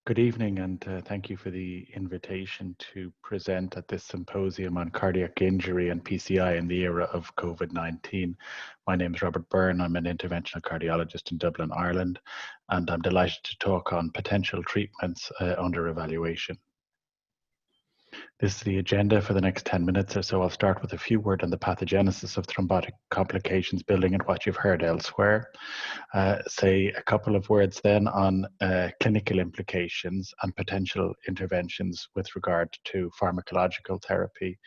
Good evening, and thank you for the invitation to present at this symposium on cardiac injury and PCI in the era of COVID-19. My name is Robert Byrne. I'm an interventional cardiologist in Dublin, Ireland, and I'm delighted to talk on potential treatments under evaluation. This is the agenda for the next 10 minutes or so. I'll start with a few words on the pathogenesis of thrombotic complications, building on what you've heard elsewhere. Say a couple of words then on clinical implications and potential interventions with regard to pharmacological therapy.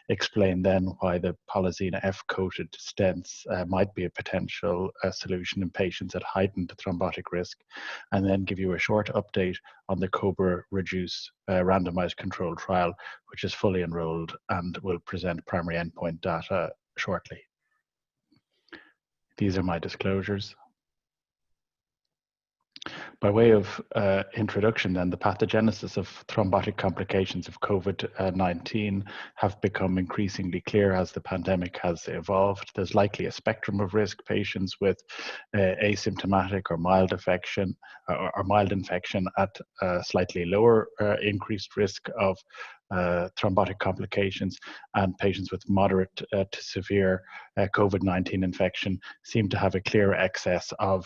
Explain then why the Polysine F-coated stents might be a potential solution in patients at heightened thrombotic risk, and then give you a short update on the Cobra Reduce randomized controlled trial, which is fully enrolled and will present primary endpoint data shortly. These are my disclosures. By way of introduction, then, the pathogenesis of thrombotic complications of COVID-19 have become increasingly clear as the pandemic has evolved. There's likely a spectrum of risk: patients with asymptomatic or mild infection, or mild infection at slightly lower increased risk of thrombotic complications, and patients with moderate to severe COVID-19 infection seem to have a clear excess of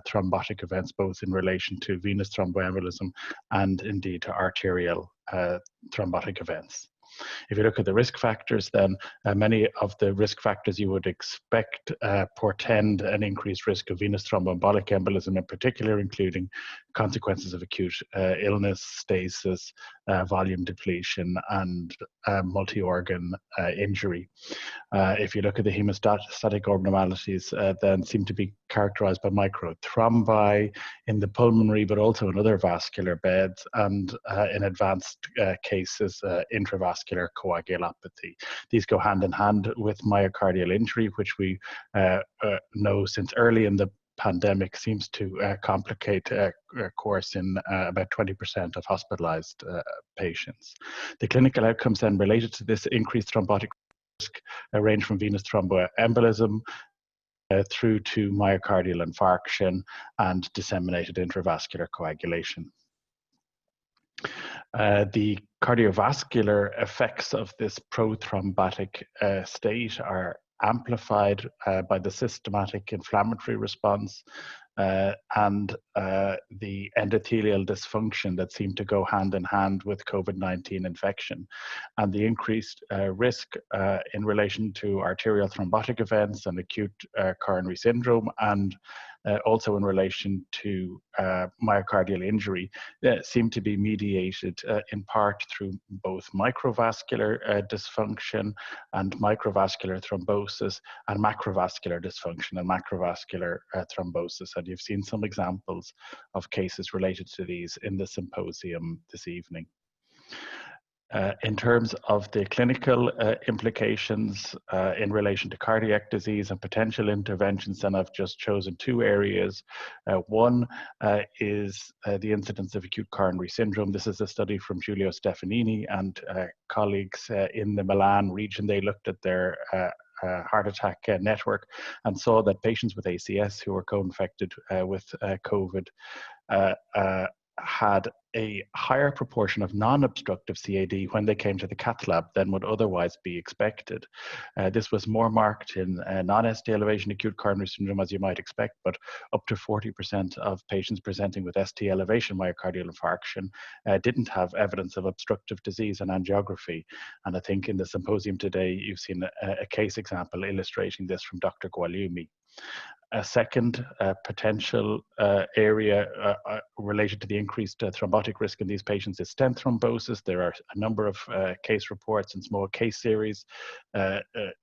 thrombotic events, both in relation to venous thromboembolism and indeed to arterial thrombotic events. If you look at the risk factors, then many of the risk factors you would expect portend an increased risk of venous thromboembolic embolism, in particular, including consequences of acute illness, stasis, volume depletion, and multi-organ injury. If you look at the hemostatic abnormalities, then seem to be characterized by microthrombi in the pulmonary, but also in other vascular beds, and in advanced cases, intravascular coagulopathy. These go hand in hand with myocardial injury, which we know since early in the pandemic seems to complicate course in about 20% of hospitalized patients. The clinical outcomes then related to this increased thrombotic risk range from venous thromboembolism through to myocardial infarction and disseminated intravascular coagulation. The cardiovascular effects of this prothrombotic state are amplified by the systematic inflammatory response and the endothelial dysfunction that seem to go hand in hand with COVID-19 infection, and the increased risk in relation to arterial thrombotic events and acute coronary syndrome, and also in relation to myocardial injury, seem to be mediated in part through both microvascular dysfunction and microvascular thrombosis, and macrovascular dysfunction and macrovascular thrombosis. And you've seen some examples of cases related to these in the symposium this evening. In terms of the clinical implications in relation to cardiac disease and potential interventions, then I've just chosen two areas. One is the incidence of acute coronary syndrome. This is a study from Giulio Stefanini and colleagues in the Milan region. They looked at their heart attack network and saw that patients with ACS who were co-infected with COVID had a higher proportion of non-obstructive CAD when they came to the cath lab than would otherwise be expected. This was more marked in non-ST elevation acute coronary syndrome, as you might expect, but up to 40% of patients presenting with ST elevation myocardial infarction didn't have evidence of obstructive disease and angiography. And I think in the symposium today, you've seen a case example illustrating this from Dr. Gualiumi. A second potential area related to the increased thrombotic risk in these patients is stent thrombosis. There are a number of case reports and small case series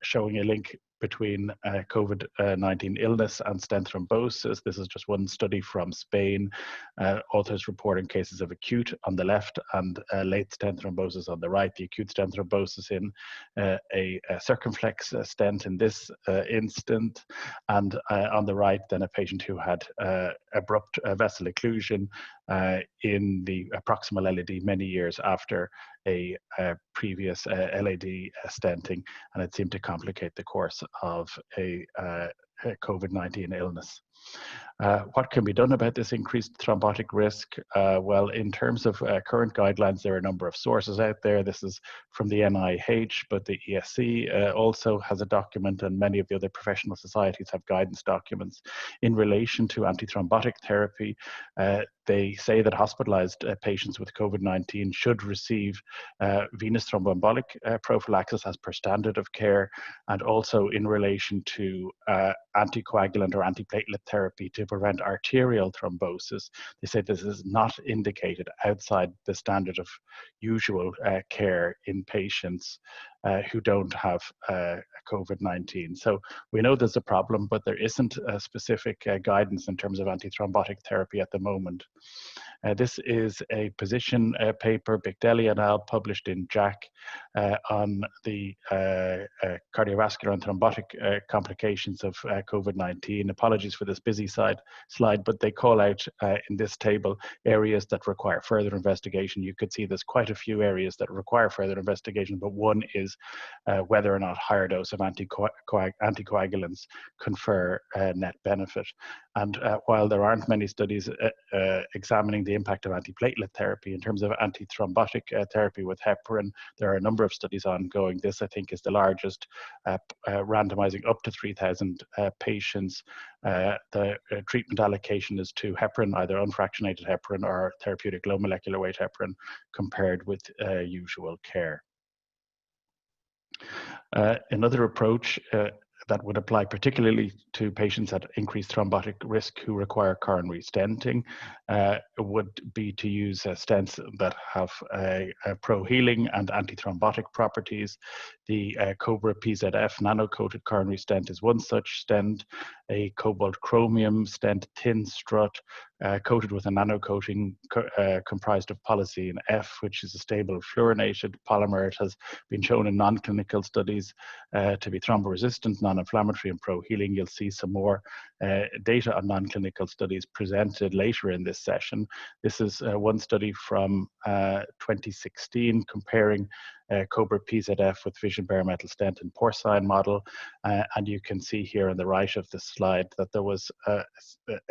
showing a link between COVID-19 illness and stent thrombosis. This is just one study from Spain. Authors reporting cases of acute on the left and late stent thrombosis on the right. The acute stent thrombosis in a circumflex stent in this instant, and on the right then a patient who had abrupt vessel occlusion in the proximal LAD many years after a previous LAD stenting, and it seemed to complicate the course of a COVID-19 illness. What can be done about this increased thrombotic risk? Well, in terms of current guidelines, there are a number of sources out there. This is from the NIH, but the ESC also has a document, and many of the other professional societies have guidance documents in relation to antithrombotic therapy. They say that hospitalized patients with COVID-19 should receive venous thromboembolic prophylaxis as per standard of care, and also in relation to anticoagulant or antiplatelet therapy to prevent arterial thrombosis. They say this is not indicated outside the standard of usual care in patients who don't have COVID-19. So we know there's a problem, but there isn't a specific guidance in terms of antithrombotic therapy at the moment. This is a position paper, Bigdelli et al., published in JACC on the cardiovascular and thrombotic complications of COVID-19. Apologies for this busy slide, but they call out in this table areas that require further investigation. You could see there's quite a few areas that require further investigation, but one is whether or not higher dose of anticoagulants confer net benefit. And while there aren't many studies examining the impact of antiplatelet therapy in terms of antithrombotic therapy with heparin, there are a number of studies ongoing. This, I think, is the largest, randomizing up to 3,000 patients. The treatment allocation is to heparin, either unfractionated heparin or therapeutic low molecular weight heparin, compared with usual care. Another approach that would apply particularly to patients at increased thrombotic risk who require coronary stenting would be to use stents that have pro-healing and antithrombotic properties. The Cobra PZF nano-coated coronary stent is one such stent. A cobalt chromium stent thin strut coated with a nano-coating comprised of polysine F, which is a stable fluorinated polymer. It has been shown in non-clinical studies to be thromboresistant, non-inflammatory, and pro-healing. You'll see some more data on non-clinical studies presented later in this session. This is one study from 2016 comparing Cobra PZF with vision bare metal stent and porcine model, and you can see here on the right of the slide that there was a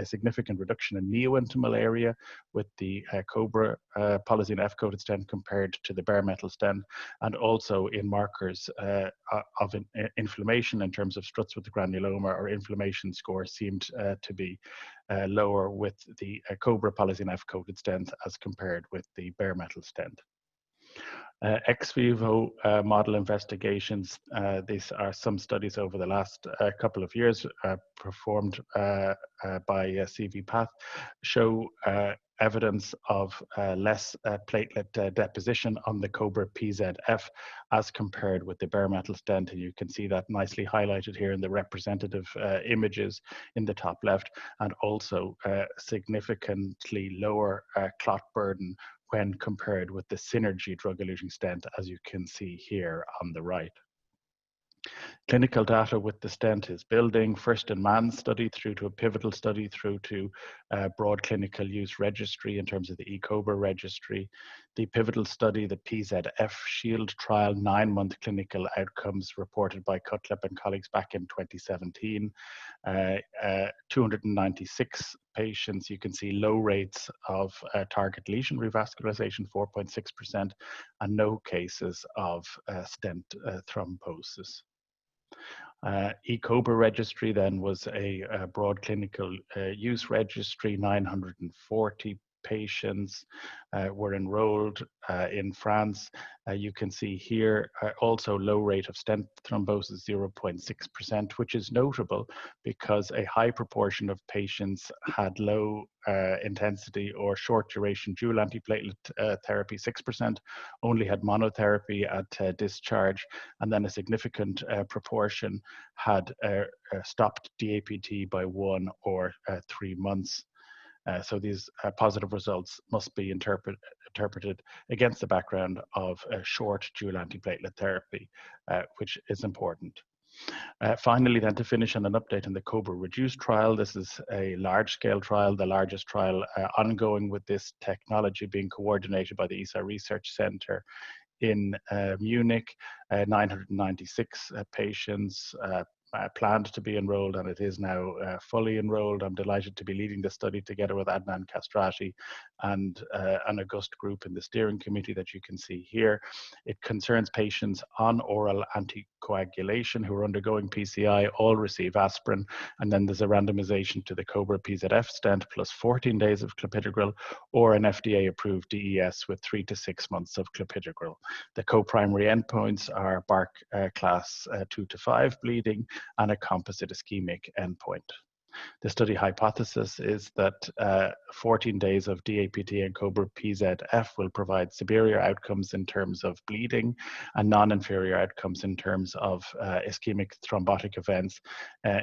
significant reduction in neointimal area with the Cobra polysine F coated stent compared to the bare metal stent, and also in markers of inflammation in terms of struts with the granuloma or inflammation score seemed to be lower with the Cobra polysine F coated stent as compared with the bare metal stent. Ex vivo model investigations. These are some studies over the last couple of years performed by CV Path, show evidence of less platelet deposition on the Cobra PZF as compared with the bare metal stent. And you can see that nicely highlighted here in the representative images in the top left, and also significantly lower clot burden when compared with the Synergy drug-eluting stent, as you can see here on the right. Clinical data with the stent is building, first in man study through to a pivotal study through to broad clinical use registry in terms of the eCobra registry. The pivotal study, the PZF Shield trial, 9-month clinical outcomes reported by Cutlip and colleagues back in 2017. 296 patients, you can see low rates of target lesion revascularization, 4.6%, and no cases of stent thrombosis. eCobra registry then was a broad clinical use registry. 940 patients were enrolled in France. You can see here also low rate of stent thrombosis, 0.6%, which is notable because a high proportion of patients had low intensity or short duration dual antiplatelet therapy. 6% only had monotherapy at discharge, and then a significant proportion had stopped DAPT by 1 or 3 months. So these positive results must be interpreted against the background of short dual antiplatelet therapy, which is important. Finally, then, to finish on an update on the Cobra Reduce trial. This is a large-scale trial, the largest trial ongoing with this technology, being coordinated by the ESA Research Center in Munich. 996 patients, planned to be enrolled, and it is now fully enrolled. I'm delighted to be leading the study together with Adnan Kastrati and an august group in the steering committee that you can see here. It concerns patients on oral anticoagulation who are undergoing PCI, all receive aspirin, and then there's a randomization to the Cobra PZF stent plus 14 days of clopidogrel or an FDA-approved DES with 3 to 6 months of clopidogrel. The co-primary endpoints are BARC class 2 to 5 bleeding and a composite ischemic endpoint. The study hypothesis is that 14 days of DAPT and Cobra PZF will provide superior outcomes in terms of bleeding and non-inferior outcomes in terms of ischemic thrombotic events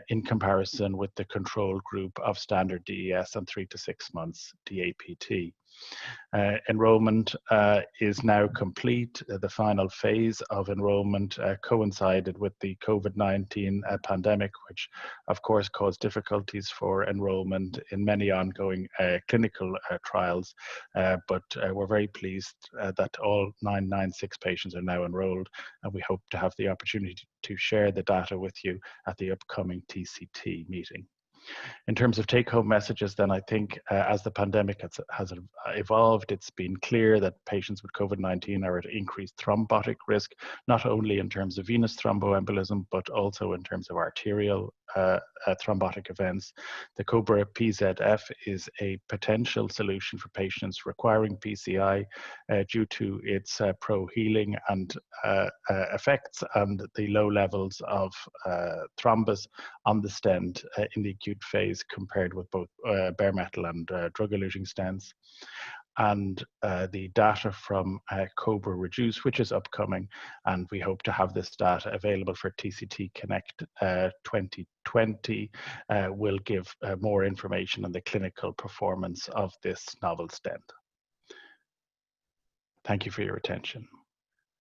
in comparison with the control group of standard DES and 3 to 6 months DAPT. Enrollment is now complete. The final phase of enrollment coincided with the COVID-19 pandemic, which of course caused difficulties for enrollment in many ongoing clinical trials, but we're very pleased that all 996 patients are now enrolled, and we hope to have the opportunity to share the data with you at the upcoming TCT meeting. In terms of take-home messages, then I think as the pandemic has evolved, it's been clear that patients with COVID-19 are at increased thrombotic risk, not only in terms of venous thromboembolism, but also in terms of arterial thrombotic events. The Cobra PZF is a potential solution for patients requiring PCI due to its pro-healing and effects and the low levels of thrombus on the stent in the acute phase compared with both bare metal and drug-eluting stents. And the data from Cobra Reduce, which is upcoming, and we hope to have this data available for TCT Connect 2020, will give more information on the clinical performance of this novel stent. Thank you for your attention.